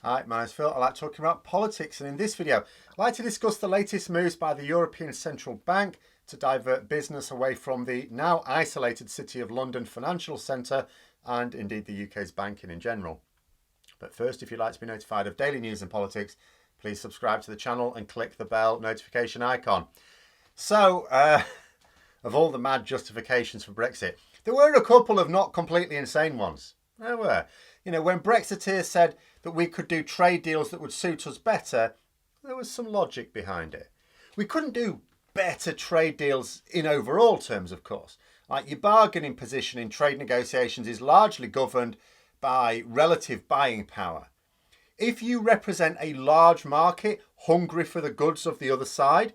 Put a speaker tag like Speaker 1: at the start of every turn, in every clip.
Speaker 1: Hi, my name's Phil. I like talking about politics, and in this video, I'd like to discuss the latest moves by the European Central Bank to divert business away from the now isolated City of London financial centre and indeed the UK's banking in general. But first, if you'd like to be notified of daily news and politics, please subscribe to the channel and click the bell notification icon. So, of all the mad justifications for Brexit, there were a couple of not completely insane ones. There were. When Brexiteers said that we could do trade deals that would suit us better, there was some logic behind it. We couldn't do better trade deals in overall terms, of course. Like, your bargaining position in trade negotiations is largely governed by relative buying power. If you represent a large market hungry for the goods of the other side,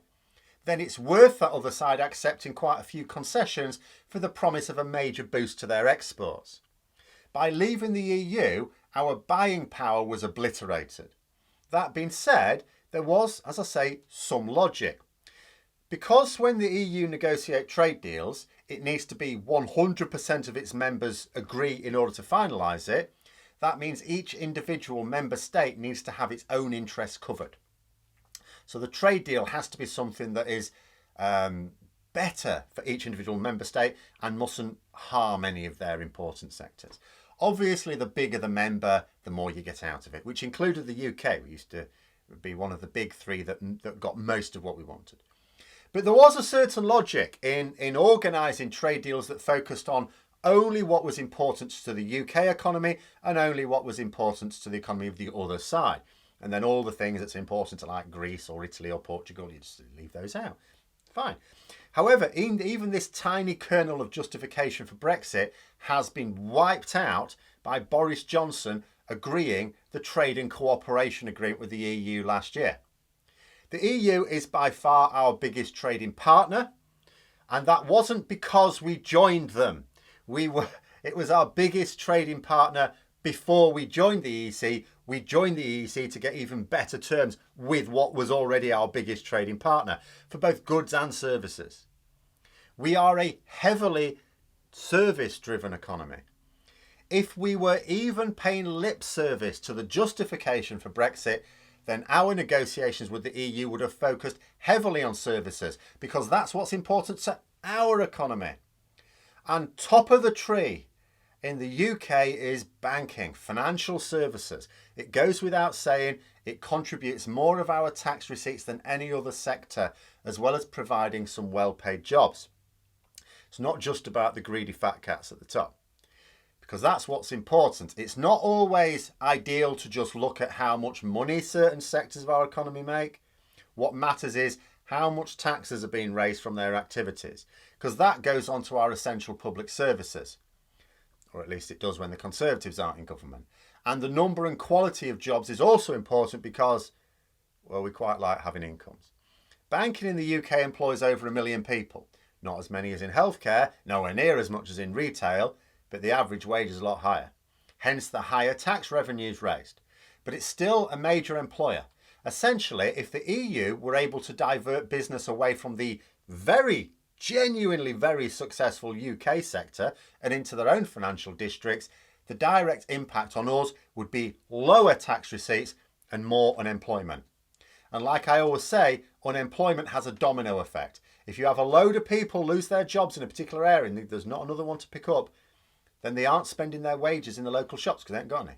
Speaker 1: then it's worth that other side accepting quite a few concessions for the promise of a major boost to their exports. By leaving the EU, our buying power was obliterated. That being said, there was, as I say, some logic. Because when the EU negotiate trade deals, it needs to be 100% of its members agree in order to finalise it. That means each individual member state needs to have its own interests covered. So the trade deal has to be something that is better for each individual member state and mustn't harm any of their important sectors. Obviously, the bigger the member, the more you get out of it, which included the UK. We used to be one of the big three that got most of what we wanted. But there was a certain logic in organising trade deals that focused on only what was important to the UK economy and only what was important to the economy of the other side. And then all the things that's important to, like Greece or Italy or Portugal, you just leave those out. Fine. However, even this tiny kernel of justification for Brexit has been wiped out by Boris Johnson agreeing the trade and cooperation agreement with the EU last year. The EU is by far our biggest trading partner, and that wasn't because we joined them. It was our biggest trading partner before we joined the EEC. We joined the EEC to get even better terms with what was already our biggest trading partner for both goods and services. We are a heavily service-driven economy. If we were even paying lip service to the justification for Brexit, then our negotiations with the EU would have focused heavily on services because that's what's important to our economy. And top of the tree in the UK is banking, financial services. It goes without saying, it contributes more of our tax receipts than any other sector, as well as providing some well-paid jobs. It's not just about the greedy fat cats at the top, because that's what's important. It's not always ideal to just look at how much money certain sectors of our economy make. What matters is how much taxes are being raised from their activities, because that goes on to our essential public services. Or at least it does when the Conservatives aren't in government. And the number and quality of jobs is also important because, well, we quite like having incomes. Banking in the UK employs over 1 million people. Not as many as in healthcare, nowhere near as much as in retail, but the average wage is a lot higher. Hence the higher tax revenues raised. But it's still a major employer. Essentially, if the EU were able to divert business away from the genuinely very successful UK sector and into their own financial districts, the direct impact on us would be lower tax receipts and more unemployment. And like I always say, unemployment has a domino effect. If you have a load of people lose their jobs in a particular area and there's not another one to pick up, then they aren't spending their wages in the local shops because they ain't got any.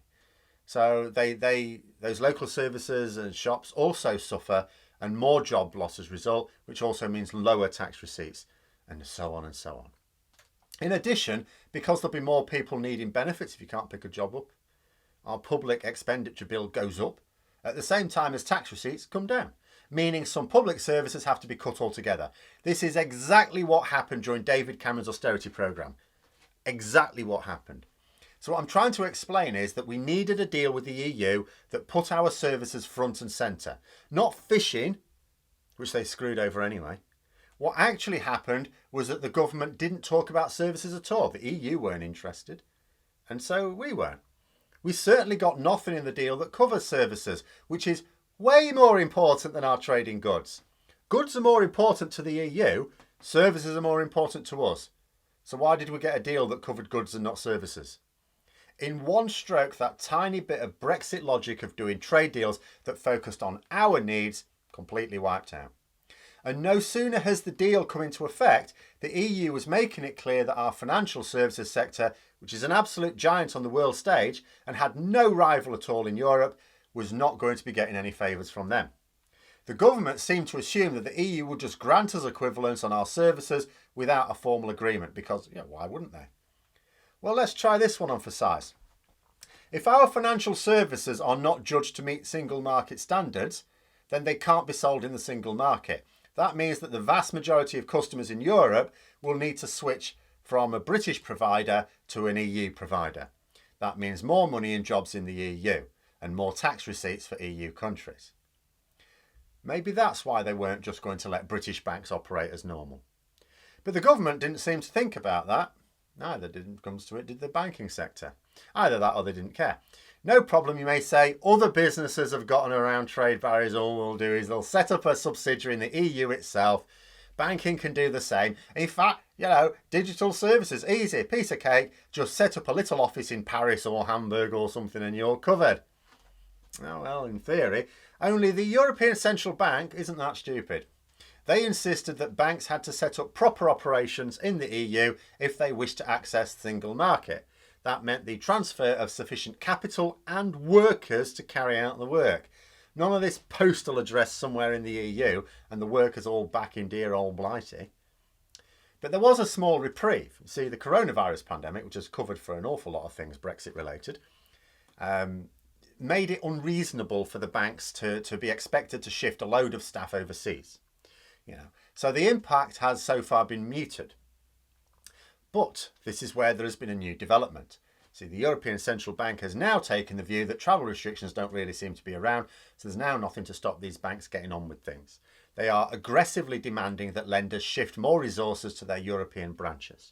Speaker 1: So those local services and shops also suffer, and more job losses result, which also means lower tax receipts, and so on and so on. In addition, because there'll be more people needing benefits if you can't pick a job up, our public expenditure bill goes up at the same time as tax receipts come down, meaning some public services have to be cut altogether. This is exactly what happened during David Cameron's austerity programme. Exactly what happened. So what I'm trying to explain is that we needed a deal with the EU that put our services front and centre. Not fishing, which they screwed over anyway. What actually happened was that the government didn't talk about services at all. The EU weren't interested, and so we weren't. We certainly got nothing in the deal that covers services, which is way more important than our trading goods. Goods are more important to the EU, services are more important to us. So why did we get a deal that covered goods and not services? In one stroke, that tiny bit of Brexit logic of doing trade deals that focused on our needs completely wiped out. And no sooner has the deal come into effect, the EU was making it clear that our financial services sector, which is an absolute giant on the world stage and had no rival at all in Europe, was not going to be getting any favours from them. The government seemed to assume that the EU would just grant us equivalence on our services without a formal agreement because, why wouldn't they? Well, let's try this one on for size. If our financial services are not judged to meet single market standards, then they can't be sold in the single market. That means that the vast majority of customers in Europe will need to switch from a British provider to an EU provider. That means more money and jobs in the EU and more tax receipts for EU countries. Maybe that's why they weren't just going to let British banks operate as normal. But the government didn't seem to think about that. Neither did the banking sector. Either that or they didn't care. No problem, you may say. Other businesses have gotten around trade barriers. All we'll do is they'll set up a subsidiary in the EU itself. Banking can do the same. In fact, digital services, easy, piece of cake. Just set up a little office in Paris or Hamburg or something and you're covered. Oh, well, in theory. Only the European Central Bank isn't that stupid. They insisted that banks had to set up proper operations in the EU if they wished to access the single market. That meant the transfer of sufficient capital and workers to carry out the work. None of this postal address somewhere in the EU and the workers all back in dear old Blighty. But there was a small reprieve. You see, the coronavirus pandemic, which has covered for an awful lot of things Brexit related, made it unreasonable for the banks to be expected to shift a load of staff overseas. So the impact has so far been muted. But this is where there has been a new development. See, the European Central Bank has now taken the view that travel restrictions don't really seem to be around, so there's now nothing to stop these banks getting on with things. They are aggressively demanding that lenders shift more resources to their European branches.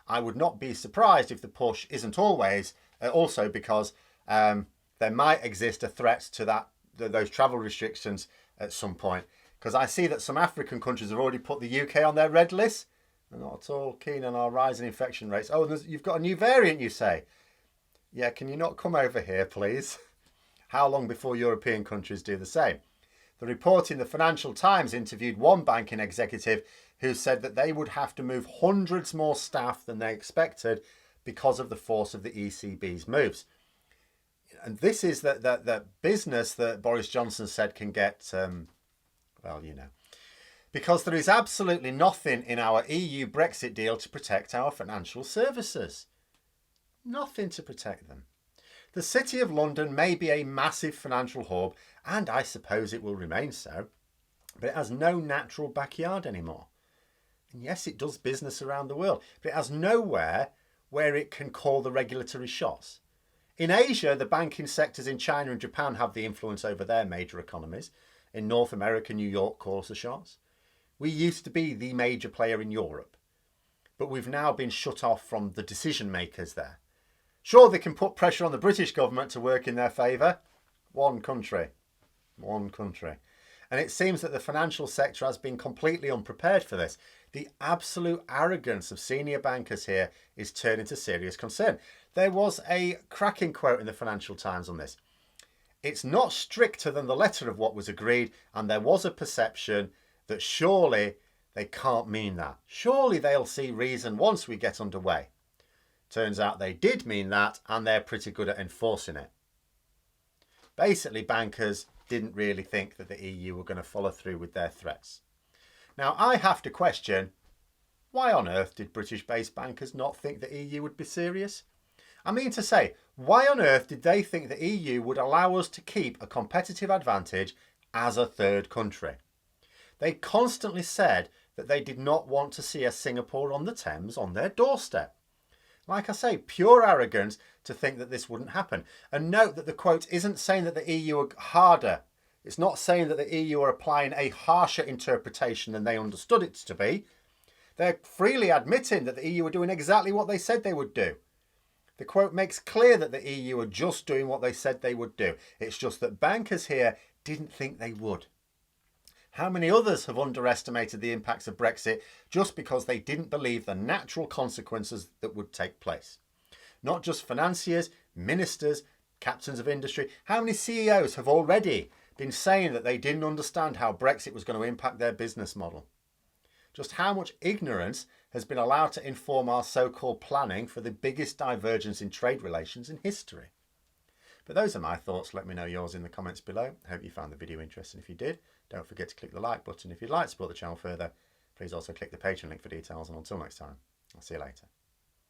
Speaker 1: I would not be surprised if the push isn't always also because there might exist a threat to those travel restrictions at some point. Because I see that some African countries have already put the UK on their red list. They're not at all keen on our rising infection rates. Oh, you've got a new variant, you say? Yeah, can you not come over here, please? How long before European countries do the same? The report in the Financial Times interviewed one banking executive who said that they would have to move hundreds more staff than they expected because of the force of the ECB's moves. And this is the business that Boris Johnson said can get... because there is absolutely nothing in our EU Brexit deal to protect our financial services. Nothing to protect them. The City of London may be a massive financial hub, and I suppose it will remain so, but it has no natural backyard anymore. And yes, it does business around the world, but it has nowhere where it can call the regulatory shots. In Asia, the banking sectors in China and Japan have the influence over their major economies. In North America, New York calls the shots. We used to be the major player in Europe, but we've now been shut off from the decision makers there. Sure, they can put pressure on the British government to work in their favour. One country. And it seems that the financial sector has been completely unprepared for this. The absolute arrogance of senior bankers here is turning to serious concern. There was a cracking quote in the Financial Times on this. It's not stricter than the letter of what was agreed, and there was a perception that surely they can't mean that. Surely they'll see reason once we get underway. Turns out they did mean that, and they're pretty good at enforcing it. Basically, bankers didn't really think that the EU were going to follow through with their threats. Now, I have to question, why on earth did British-based bankers not think the EU would be serious? I mean to say, why on earth did they think the EU would allow us to keep a competitive advantage as a third country? They constantly said that they did not want to see a Singapore on the Thames on their doorstep. Like I say, pure arrogance to think that this wouldn't happen. And note that the quote isn't saying that the EU are harder. It's not saying that the EU are applying a harsher interpretation than they understood it to be. They're freely admitting that the EU are doing exactly what they said they would do. The quote makes clear that the EU are just doing what they said they would do. It's just that bankers here didn't think they would. How many others have underestimated the impacts of Brexit just because they didn't believe the natural consequences that would take place? Not just financiers, ministers, captains of industry. How many CEOs have already been saying that they didn't understand how Brexit was going to impact their business model? Just how much ignorance has been allowed to inform our so-called planning for the biggest divergence in trade relations in history? But those are my thoughts. Let me know yours in the comments below. I hope you found the video interesting. If you did, don't forget to click the like button. If you'd like to support the channel further, please also click the Patreon link for details. And until next time, I'll see you later.